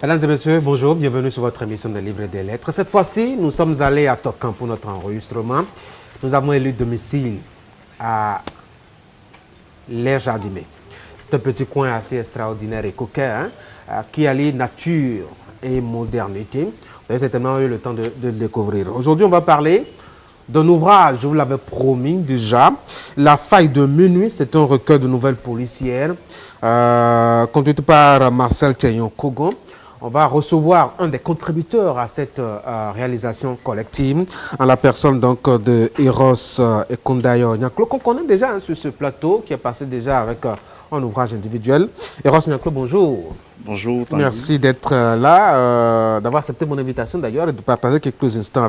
Mesdames et messieurs, bonjour, bienvenue sur votre émission des livres et des lettres. Cette fois-ci, nous sommes allés à Tokan pour notre enregistrement. Nous avons élu domicile à Les Jardiniers. C'est un petit coin assez extraordinaire et coquin qui allie nature et modernité. Vous avez certainement eu le temps de le découvrir. Aujourd'hui, on va parler d'un ouvrage, je vous l'avais promis déjà, La faille de minuit. C'est un recueil de nouvelles policières conduit par Marcel Tcheyon-Kogon. On va recevoir un des contributeurs à cette réalisation collective, en la personne donc de Eros Ekundayo Nyaklo, qu'on connaît déjà sur ce plateau, qui est passé déjà avec un ouvrage individuel. Eros Nyaklo, bonjour. Bonjour. Tanguy. Merci d'être là, d'avoir accepté mon invitation d'ailleurs et de partager quelques instants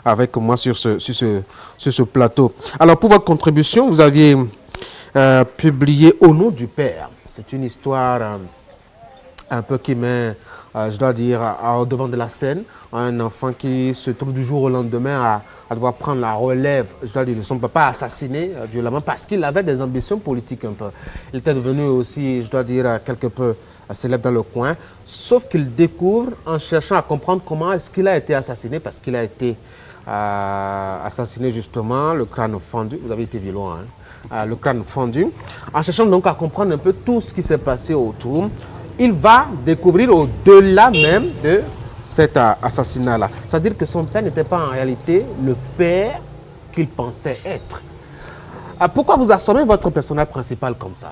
avec moi sur ce plateau. Alors pour votre contribution, vous aviez publié Au nom du Père. C'est une histoire un peu qui met, je dois dire, au devant de la scène, un enfant qui se trouve du jour au lendemain à devoir prendre la relève, je dois dire, de son papa assassiné violemment parce qu'il avait des ambitions politiques un peu. Il était devenu aussi, je dois dire, quelque peu célèbre dans le coin, sauf qu'il découvre en cherchant à comprendre comment est-ce qu'il a été assassiné, parce qu'il a été assassiné justement, le crâne fendu, vous avez été violent, hein, le crâne fendu, en cherchant donc à comprendre un peu tout ce qui s'est passé autour. Il va découvrir au-delà même de cet assassinat-là. C'est-à-dire que son père n'était pas en réalité le père qu'il pensait être. Pourquoi vous assommez votre personnage principal comme ça?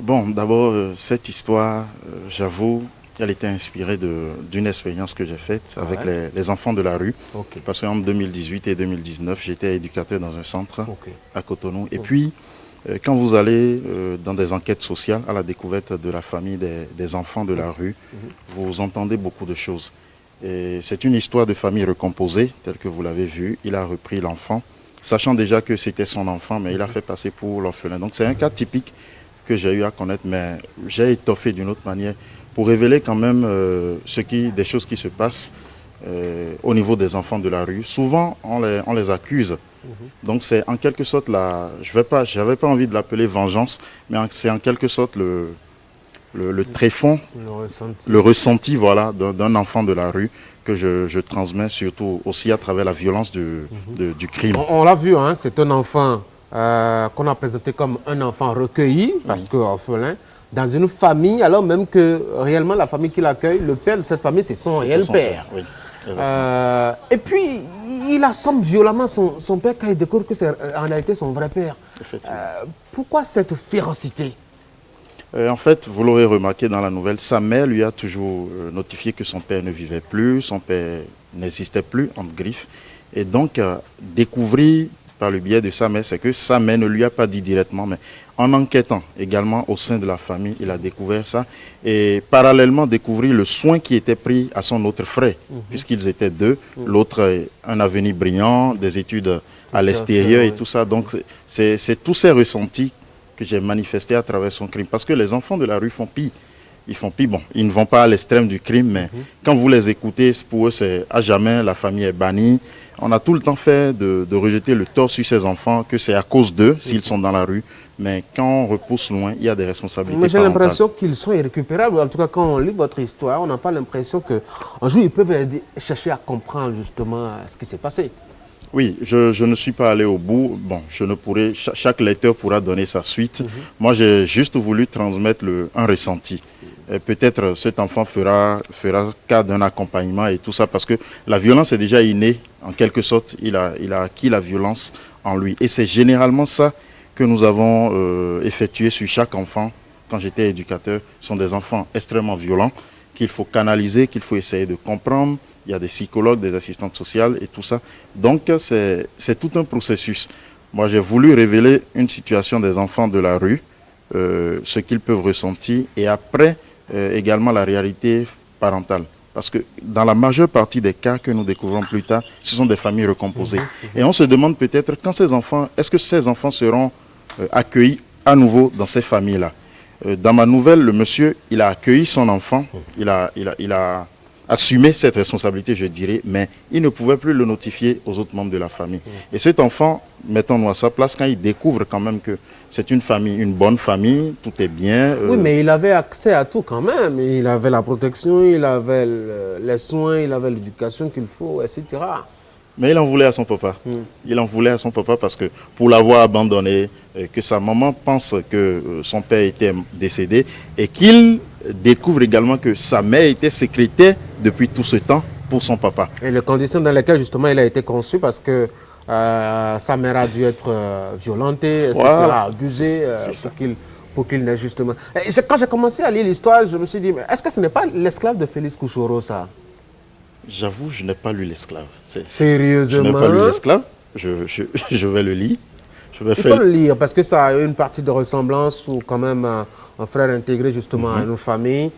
Bon, d'abord, cette histoire, j'avoue, elle était inspirée d'une expérience que j'ai faite avec les enfants de la rue. Okay. Parce qu'en 2018 et 2019, j'étais éducateur dans un centre à Cotonou. Et puis, quand vous allez dans des enquêtes sociales à la découverte de la famille des enfants de la rue, vous entendez beaucoup de choses. C'est une histoire de famille recomposée, telle que vous l'avez vu. Il a repris l'enfant, sachant déjà que c'était son enfant, mais il a fait passer pour l'orphelin. Donc c'est un cas typique que j'ai eu à connaître, mais j'ai étoffé d'une autre manière pour révéler quand même des choses qui se passent au niveau des enfants de la rue. Souvent, on les accuse. Donc c'est en quelque sorte j'avais pas envie de l'appeler vengeance, mais c'est en quelque sorte le tréfonds, le ressenti voilà, d'un enfant de la rue que je transmets surtout aussi à travers la violence du crime. On l'a vu, hein, c'est un enfant qu'on a présenté comme un enfant recueilli, parce que orphelin, dans une famille, alors même que réellement la famille qui l'accueille, le père de cette famille, c'est son réel père. Oui. Et puis, il assomme violemment son père quand il découvre que c'est en réalité son vrai père. Pourquoi cette férocité? En fait, vous l'aurez remarqué dans la nouvelle, sa mère lui a toujours notifié que son père ne vivait plus, son père n'existait plus, entre griffes. Et donc, découvrir par le biais de sa mère, c'est que sa mère ne lui a pas dit directement, mais en enquêtant également au sein de la famille, il a découvert ça. Et parallèlement, découvrir le soin qui était pris à son autre frère, puisqu'ils étaient deux. L'autre, un avenir brillant, des études à l'extérieur et tout ça. Donc, c'est tous ces ressentis que j'ai manifestés à travers son crime. Parce que les enfants de la rue font pire. Ils font pire. Bon, ils ne vont pas à l'extrême du crime, mais quand vous les écoutez, pour eux, c'est à jamais, la famille est bannie. On a tout le temps fait de rejeter le tort sur ces enfants, que c'est à cause d'eux, s'ils sont dans la rue. Mais quand on repousse loin, il y a des responsabilités. Mais j'ai l'impression qu'ils sont irrécupérables. En tout cas, quand on lit votre histoire, on n'a pas l'impression qu'un jour, ils peuvent chercher à comprendre justement ce qui s'est passé. Oui, je ne suis pas allé au bout. Bon, je ne pourrai, chaque lecteur pourra donner sa suite. Moi, j'ai juste voulu transmettre un ressenti. Peut-être cet enfant fera cas d'un accompagnement et tout ça, parce que la violence est déjà innée, en quelque sorte. Il a acquis la violence en lui. Et c'est généralement ça que nous avons effectué sur chaque enfant quand j'étais éducateur. Ce sont des enfants extrêmement violents qu'il faut canaliser, qu'il faut essayer de comprendre. Il y a des psychologues, des assistantes sociales et tout ça. Donc, c'est tout un processus. Moi, j'ai voulu révéler une situation des enfants de la rue, ce qu'ils peuvent ressentir, et après, également la réalité parentale. Parce que dans la majeure partie des cas que nous découvrons plus tard, ce sont des familles recomposées. Et on se demande peut-être quand ces enfants, est-ce que ces enfants seront accueillis à nouveau dans ces familles-là. Dans ma nouvelle, le monsieur, il a accueilli son enfant, il a assumer cette responsabilité, je dirais, mais il ne pouvait plus le notifier aux autres membres de la famille. Et cet enfant, mettons-nous à sa place, quand il découvre quand même que c'est une famille, une bonne famille, tout est bien. Oui, mais il avait accès à tout quand même. Il avait la protection, il avait les soins, il avait l'éducation qu'il faut, etc. Mais il en voulait à son papa. Il en voulait à son papa parce que pour l'avoir abandonné, que sa maman pense que son père était décédé et qu'il découvre également que sa mère était secrétaire depuis tout ce temps pour son papa. Et les conditions dans lesquelles justement il a été conçu parce que sa mère a dû être violentée, etc., Voilà. abusée pour qu'il n'ait justement... Et quand j'ai commencé à lire l'histoire, je me suis dit, est-ce que ce n'est pas l'esclave de Félix Kouchoro, ça? J'avoue, je n'ai pas lu l'esclave. Sérieusement? Je n'ai pas lu l'esclave. Je vais le lire. Il faut le lire parce que ça a une partie de ressemblance où quand même un frère intégré justement à une famille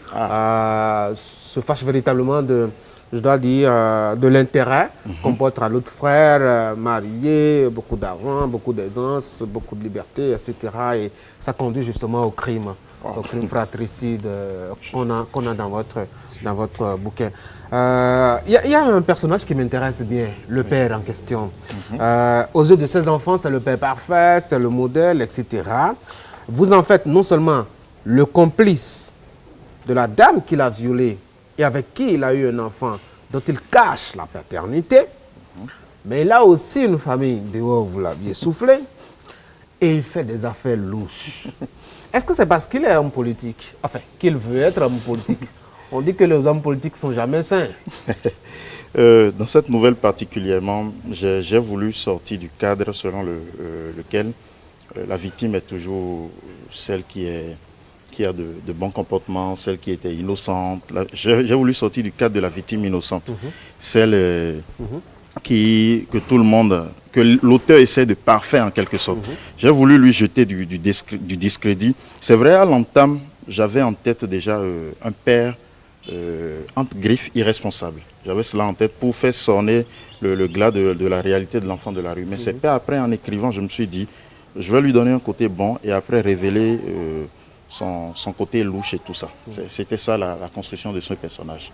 se fâche véritablement de, je dois dire, de l'intérêt qu'on porte à l'autre frère, marié, beaucoup d'argent, beaucoup d'aisance, beaucoup de liberté, etc. Et ça conduit justement au crime fratricide qu'on a dans votre bouquin. Il y a un personnage qui m'intéresse bien, le père en question. Aux yeux de ses enfants, c'est le père parfait, c'est le modèle, etc. Vous en faites non seulement le complice de la dame qu'il a violée et avec qui il a eu un enfant dont il cache la paternité, mais il a aussi une famille, dehors vous l'aviez soufflé, et il fait des affaires louches. Est-ce que c'est parce qu'il est homme politique, enfin, qu'il veut être homme politique? On dit que les hommes politiques ne sont jamais sains. Dans cette nouvelle particulièrement, j'ai voulu sortir du cadre selon lequel la victime est toujours celle qui a de bons comportements, celle qui était innocente. J'ai voulu sortir du cadre de la victime innocente, celle que tout le monde, que l'auteur essaie de parfaire en quelque sorte. J'ai voulu lui jeter du discrédit. C'est vrai, à l'entame, j'avais en tête déjà un père entre griffes irresponsable. J'avais cela en tête pour faire sonner le glas de la réalité de l'enfant de la rue. Mais c'est pas après, en écrivant, je me suis dit, je vais lui donner un côté bon et après révéler son côté louche et tout ça. C'était ça la construction de ce personnage.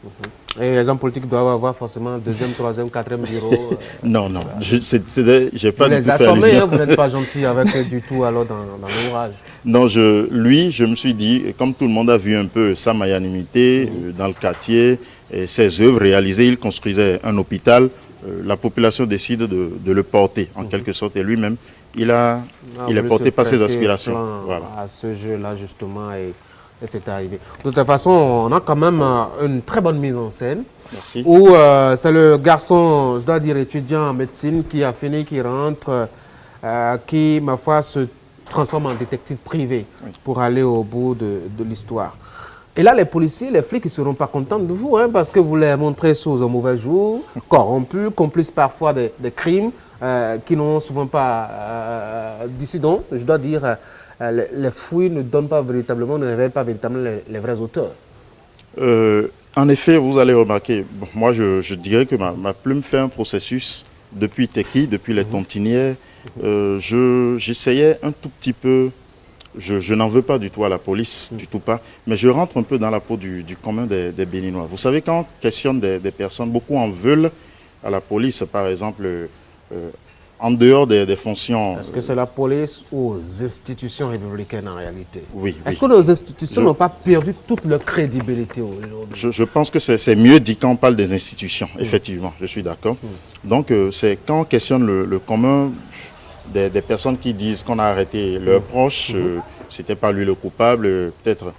Et les hommes politiques doivent avoir forcément deuxième, troisième, quatrième bureau. Non, j'ai pas vous du les tout assommez, vous n'êtes pas gentil avec eux du tout alors dans l'ouvrage. Non, je me suis dit, comme tout le monde a vu un peu sa magnanimité dans le quartier, et ses œuvres réalisées, il construisait un hôpital, la population décide de le porter en quelque sorte et lui-même, il est porté par ses aspirations. Voilà. À ce jeu-là, justement, et c'est arrivé. De toute façon, on a quand même une très bonne mise en scène. Merci. Où c'est le garçon, je dois dire étudiant en médecine, qui a fini, qui rentre, qui, ma foi, se transforme en détective privé pour aller au bout de l'histoire. Et là, les policiers, les flics, ils ne seront pas contents de vous, hein, parce que vous les montrez sous un mauvais jour, corrompus, complices parfois des crimes, qui n'ont souvent pas dissidents. Je dois dire, les fouilles ne donnent pas véritablement, ne révèlent pas véritablement les vrais auteurs. En effet, vous allez remarquer, moi je dirais que ma plume fait un processus depuis Teki, depuis les tontinières. J'essayais un tout petit peu, je n'en veux pas du tout à la police, du tout pas, mais je rentre un peu dans la peau du commun des Béninois. Vous savez, quand on questionne des personnes, beaucoup en veulent à la police, par exemple, en dehors des fonctions... Est-ce que c'est la police ou aux institutions républicaines en réalité? Oui. Est-ce que nos institutions n'ont pas perdu toute leur crédibilité aujourd'hui? Je pense que c'est mieux dit quand on parle des institutions, effectivement, je suis d'accord. Donc, c'est quand on questionne le commun des personnes qui disent qu'on a arrêté leurs proches, c'était pas lui le coupable, peut-être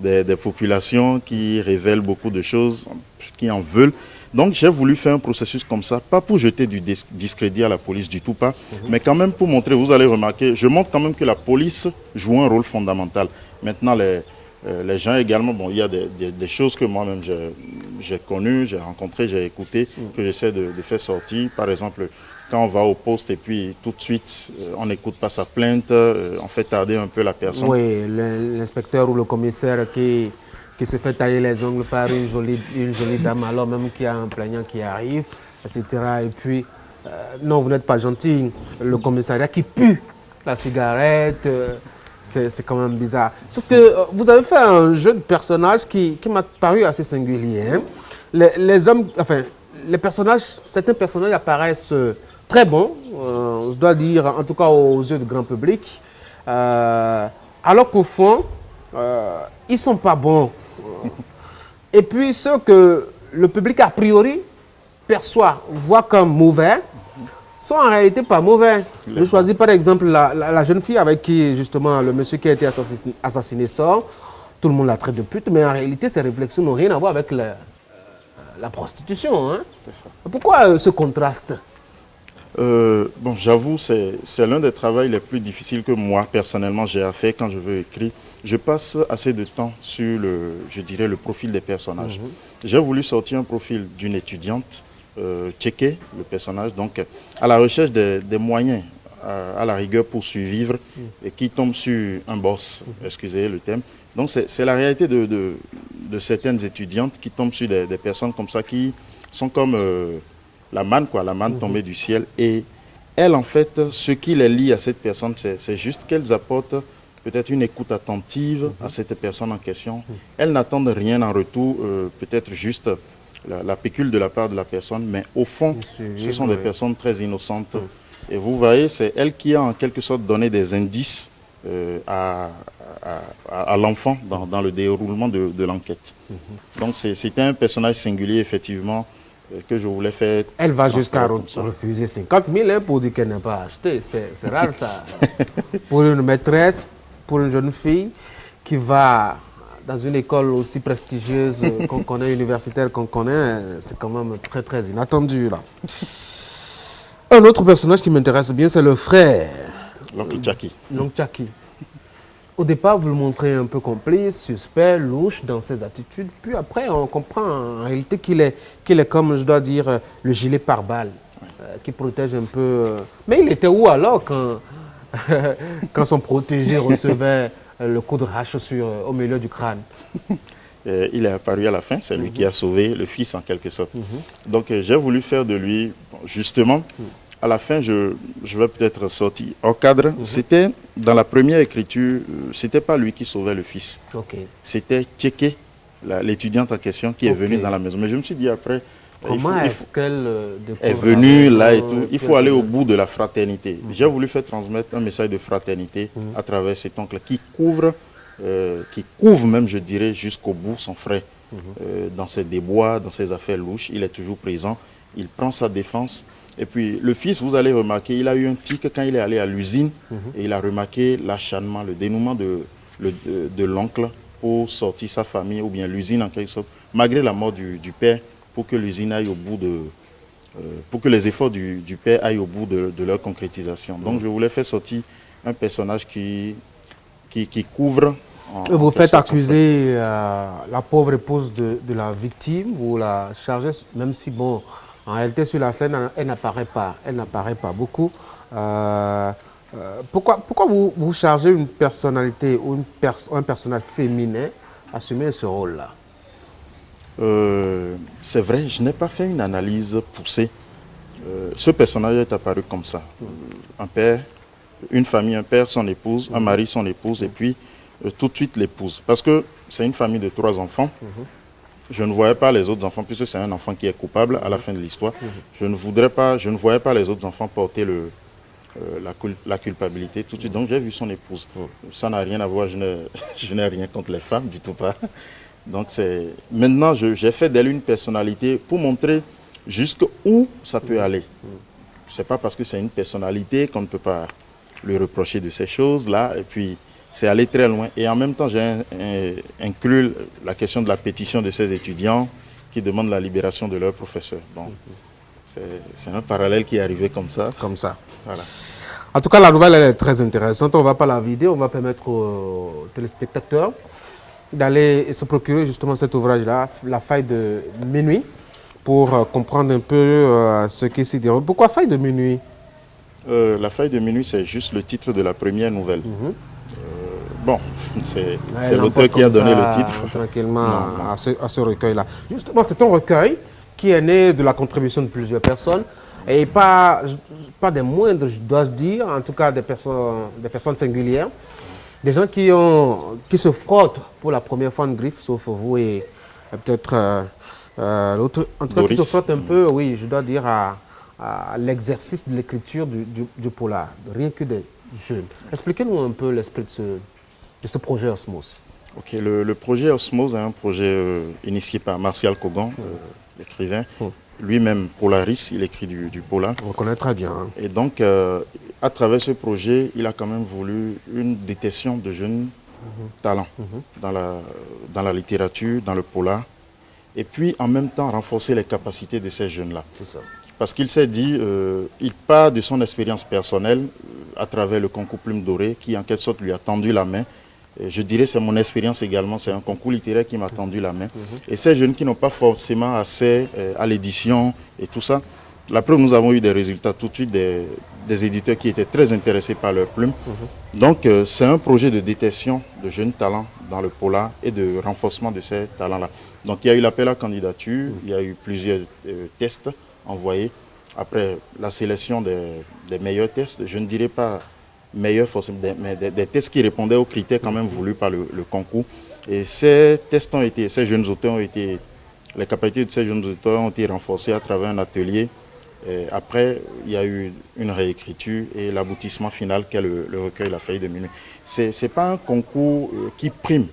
des populations qui révèlent beaucoup de choses, qui en veulent. Donc j'ai voulu faire un processus comme ça, pas pour jeter du discrédit à la police, du tout pas, mais quand même pour montrer, vous allez remarquer, je montre quand même que la police joue un rôle fondamental. Maintenant, les gens également, bon, il y a des choses que moi-même j'ai connues, j'ai rencontrées, j'ai écoutées, que j'essaie de faire sortir. Par exemple, quand on va au poste et puis tout de suite, on n'écoute pas sa plainte, on fait tarder un peu la personne. Oui, l'inspecteur ou le commissaire qui se fait tailler les ongles par une jolie dame, alors même qu'il y a un plaignant qui arrive, etc. Et puis, non, vous n'êtes pas gentil. Le commissariat qui pue la cigarette, c'est quand même bizarre. Sauf que vous avez fait un jeu de personnage qui m'a paru assez singulier. Hein. les hommes, enfin, les personnages, certains personnages apparaissent très bons, je dois dire, en tout cas aux yeux du grand public, alors qu'au fond, ils ne sont pas bons. Et puis ceux que le public a priori perçoit, voit comme mauvais, sont en réalité pas mauvais. Je choisis par exemple la jeune fille avec qui justement le monsieur qui a été assassiné sort. Tout le monde la traite de pute, mais en réalité ses réflexions n'ont rien à voir avec la prostitution. Hein. Pourquoi ce contraste? Bon, j'avoue, c'est l'un des travaux les plus difficiles que moi, personnellement, j'ai à faire quand je veux écrire. Je passe assez de temps sur je dirais, le profil des personnages. J'ai voulu sortir un profil d'une étudiante, checker le personnage, donc à la recherche des moyens, à la rigueur, pour survivre, et qui tombe sur un boss, excusez le thème. Donc c'est la réalité de certaines étudiantes qui tombent sur des personnes comme ça, qui sont comme... la manne, quoi, la manne tombée du ciel. Et elles, en fait, ce qui les lie à cette personne, c'est juste qu'elles apportent peut-être une écoute attentive à cette personne en question. Elles n'attendent rien en retour, peut-être juste la pécule de la part de la personne, mais au fond, ce sont des personnes très innocentes. Et vous voyez, c'est elle qui a en quelque sorte donné des indices à l'enfant dans le déroulement de l'enquête. Donc c'était un personnage singulier, effectivement, que je voulais faire. Elle va jusqu'à refuser 50 000 hein, pour dire qu'elle n'a pas acheté. C'est rare ça. Pour une maîtresse, pour une jeune fille qui va dans une école aussi prestigieuse qu'on connaît, universitaire qu'on connaît, c'est quand même très très inattendu là. Un autre personnage qui m'intéresse bien, c'est le frère. L'oncle Jackie. L'oncle Jackie. Au départ, vous le montrez un peu complice, suspect, louche dans ses attitudes. Puis après, on comprend en réalité qu'il est comme, je dois dire, le gilet pare-balles, qui protège un peu. Mais il était où alors quand son protégé recevait le coup de hache au milieu du crâne? Il est apparu à la fin, c'est lui qui a sauvé le fils en quelque sorte. Donc j'ai voulu faire de lui, justement, à la fin, je vais peut-être sortir hors cadre. C'était, dans la première écriture, c'était pas lui qui sauvait le fils. C'était Tchéké, l'étudiante en question, qui est venue dans la maison. Mais je me suis dit après, comment est-ce qu'elle est venue là et tout. Il faut aller au bout de la fraternité. J'ai voulu faire transmettre un message de fraternité à travers cet oncle qui couvre même, je dirais, jusqu'au bout son frère. Dans ses déboires, dans ses affaires louches, il est toujours présent. Il prend sa défense. Et puis le fils, vous allez remarquer, il a eu un tic quand il est allé à l'usine et il a remarqué l'acharnement, le dénouement de l'oncle pour sortir sa famille ou bien l'usine en quelque sorte, malgré la mort du père, pour que l'usine aille au bout pour que les efforts du père aillent au bout de leur concrétisation. Donc je voulais faire sortir un personnage qui couvre. Vous faites accuser la pauvre épouse de la victime, vous la chargez, même si bon. En réalité, sur la scène, elle n'apparaît pas beaucoup. Pourquoi vous chargez une personnalité ou un personnage féminin à assumer ce rôle-là? C'est vrai, je n'ai pas fait une analyse poussée. Ce personnage est apparu comme ça. Un père, une famille, un père, son épouse, un mari, son épouse, et puis tout de suite l'épouse. Parce que c'est une famille de 3 enfants. Je ne voyais pas les autres enfants, puisque c'est un enfant qui est coupable à la fin de l'histoire. Je ne voyais pas les autres enfants porter la culpabilité tout de suite. Donc j'ai vu son épouse. Ça n'a rien à voir, je n'ai rien contre les femmes, du tout pas. Donc maintenant, j'ai fait d'elle une personnalité pour montrer jusqu'où ça peut aller. Ce n'est pas parce que c'est une personnalité qu'on ne peut pas lui reprocher de ces choses-là. Et puis, c'est aller très loin. Et en même temps, j'ai inclus la question de la pétition de ces étudiants qui demandent la libération de leurs professeurs. Bon, c'est un parallèle qui est arrivé comme ça. Comme ça. Voilà. En tout cas, la nouvelle elle est très intéressante. On ne va pas la vider, on va permettre aux téléspectateurs d'aller se procurer justement cet ouvrage-là, La faille de minuit, pour comprendre un peu ce qui s'y déroule. Pourquoi faille de minuit? La faille de minuit, c'est juste le titre de la première nouvelle. Bon, c'est l'auteur qui a donné le titre. Tranquillement à ce recueil-là. Justement, c'est un recueil qui est né de la contribution de plusieurs personnes et pas des moindres, je dois dire, en tout cas des personnes singulières, des gens qui se frottent pour la première fois en griffe, sauf vous et peut-être L'autre, en tout cas, qui se frotte un peu, oui, je dois dire, à l'exercice de l'écriture du polar, rien que des jeunes. Expliquez-nous un peu l'esprit de ce projet Osmose. Ok, le projet Osmose est un projet initié par Martial Kogan, l'écrivain. Lui-même polariste, il écrit du polar. On le connaît très bien. Hein. Et donc, à travers ce projet, il a quand même voulu une détection de jeunes talents dans la littérature, dans le polar. Et puis, en même temps, renforcer les capacités de ces jeunes-là. C'est ça. Parce qu'il s'est dit, il part de son expérience personnelle à travers le concours Plume Dorée, qui en quelque sorte lui a tendu la main. Et je dirais c'est mon expérience également, c'est un concours littéraire qui m'a tendu la main. Et ces jeunes qui n'ont pas forcément accès à l'édition et tout ça, la preuve, nous avons eu des résultats tout de suite des éditeurs qui étaient très intéressés par leur plume. Donc, c'est un projet de détection de jeunes talents dans le polar et de renforcement de ces talents-là. Donc, il y a eu l'appel à candidature, il y a eu plusieurs tests envoyés. Après la sélection des meilleurs tests, je ne dirais pas meilleurs forcément, mais des tests qui répondaient aux critères quand même voulus par le concours. Et ces tests ont été, ces jeunes auteurs ont été, les capacités de ces jeunes auteurs ont été renforcées à travers un atelier. Et après, il y a eu une réécriture et l'aboutissement final qu'est le recueil La Faille de Minuit. Ce n'est pas un concours qui prime,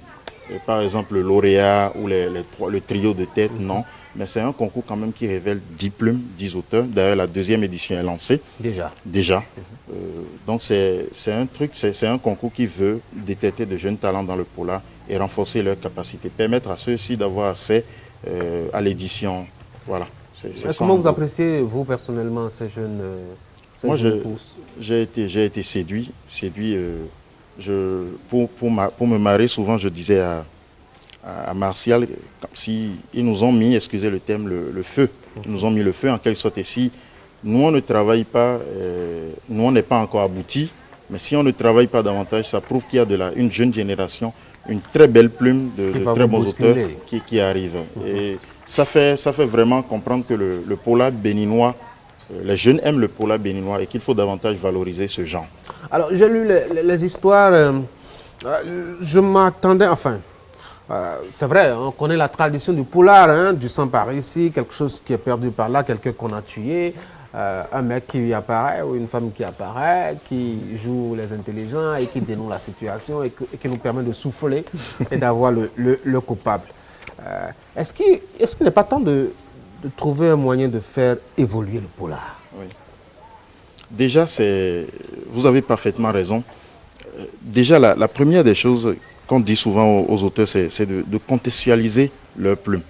par exemple le lauréat ou le trio de tête, non. Mais c'est un concours quand même qui révèle 10 plumes, 10 auteurs. D'ailleurs, la deuxième édition est lancée. Déjà. Donc, c'est un truc, c'est un concours qui veut détecter de jeunes talents dans le polar et renforcer leurs capacités, permettre à ceux-ci d'avoir accès à l'édition. Voilà. Comment vous appréciez, vous, personnellement, ces jeunes Moi, j'ai été séduit. Pour me marier, souvent, je disais à Martial, comme si ils nous ont mis, excusez le terme, le feu. Ils nous ont mis le feu en quelque sorte. Et si nous, on ne travaille pas, nous, on n'est pas encore abouti, mais si on ne travaille pas davantage, ça prouve qu'il y a une jeune génération, une très belle plume de très bons auteurs qui arrivent. Et ça fait vraiment comprendre que le polar béninois, les jeunes aiment le polar béninois et qu'il faut davantage valoriser ce genre. Alors, j'ai lu les histoires, je m'attendais, enfin, c'est vrai, on connaît la tradition du polar, hein, du sang par ici, quelque chose qui est perdu par là, quelqu'un qu'on a tué, un mec qui apparaît ou une femme qui apparaît, qui joue les intelligents et qui dénoue la situation et qui nous permet de souffler et d'avoir le coupable. Est-ce qu'il n'est pas temps de trouver un moyen de faire évoluer le polar? Oui. Déjà, vous avez parfaitement raison. Déjà, la première des choses qu'on dit souvent aux auteurs, c'est de contextualiser leur plume.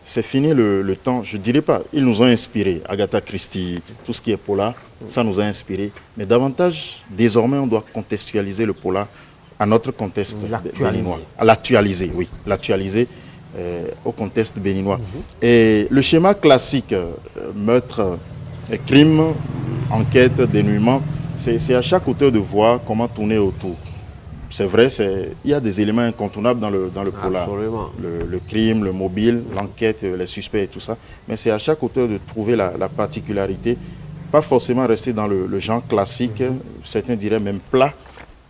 C'est fini le temps, je ne dirais pas, ils nous ont inspirés, Agatha Christie, tout ce qui est polar, ça nous a inspirés. Mais davantage, désormais, on doit contextualiser le polar à notre contexte béninois. L'actualiser, oui, l'actualiser au contexte béninois. Et le schéma classique, meurtre, crime, enquête, dénouement, c'est à chaque auteur de voir comment tourner autour. C'est vrai, il y a des éléments incontournables dans le polar. Le crime, le mobile, l'enquête, les suspects et tout ça. Mais c'est à chaque auteur de trouver la particularité. Pas forcément rester dans le genre classique, certains diraient même plat,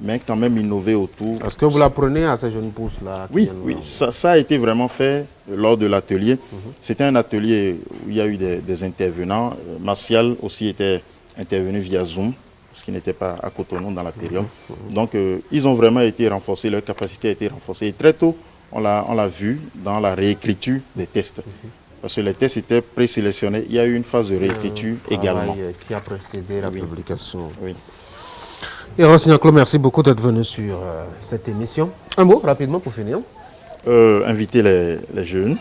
mais quand même innover autour. Est-ce que vous l'apprenez à ces jeunes pousses-là? Oui, ça a été vraiment fait lors de l'atelier. C'était un atelier où il y a eu des intervenants. Martial aussi était intervenu via Zoom, parce qu'il n'était pas à Cotonou dans la période. Donc, ils ont vraiment été renforcés, leur capacité a été renforcée. Et très tôt, on l'a vu dans la réécriture des tests. Parce que les tests étaient présélectionnés. Il y a eu une phase de réécriture également. Qui a précédé la publication. Oui. Eros Nianklo, merci beaucoup d'être venu sur cette émission. Un mot rapidement pour finir. Inviter les jeunes,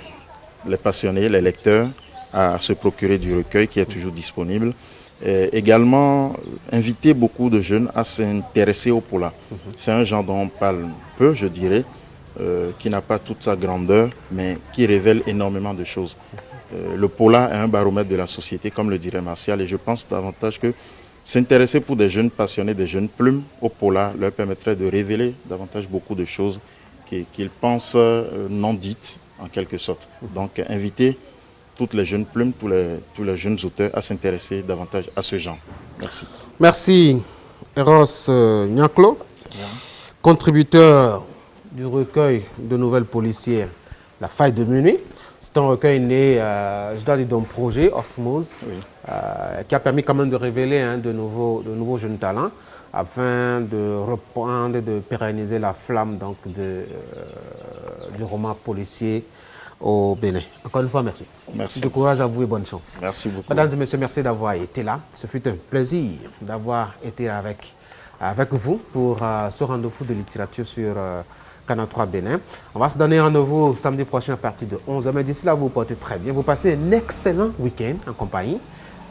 les passionnés, les lecteurs à se procurer du recueil qui est toujours disponible. Et également, inviter beaucoup de jeunes à s'intéresser au polar. C'est un genre dont on parle peu, je dirais, qui n'a pas toute sa grandeur, mais qui révèle énormément de choses. Le polar est un baromètre de la société, comme le dirait Martial, et je pense davantage que s'intéresser pour des jeunes passionnés, des jeunes plumes au polar, leur permettrait de révéler davantage beaucoup de choses qu'ils pensent non dites, en quelque sorte. Donc, inviter toutes les jeunes plumes, tous les jeunes auteurs à s'intéresser davantage à ce genre. Merci. Merci, Eros Nianklo, contributeur du recueil de nouvelles policières La Faille de Minuit. C'est un recueil né, je dois dire, d'un projet, Osmose, qui a permis quand même de révéler de nouveaux jeunes talents afin de reprendre, de pérenniser la flamme donc, du roman policier au Bénin. Encore une fois, merci. Merci. Du courage à vous et bonne chance. Merci beaucoup. Mesdames et messieurs, merci d'avoir été là. Ce fut un plaisir d'avoir été avec vous pour ce rendez-vous de littérature sur Canal 3 Bénin. On va se donner rendez-vous samedi prochain à partir de 11h. Mais d'ici là, vous vous portez très bien. Vous passez un excellent week-end en compagnie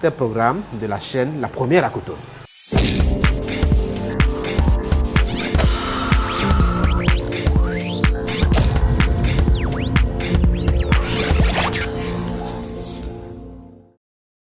des programmes de la chaîne La Première à Cotonou.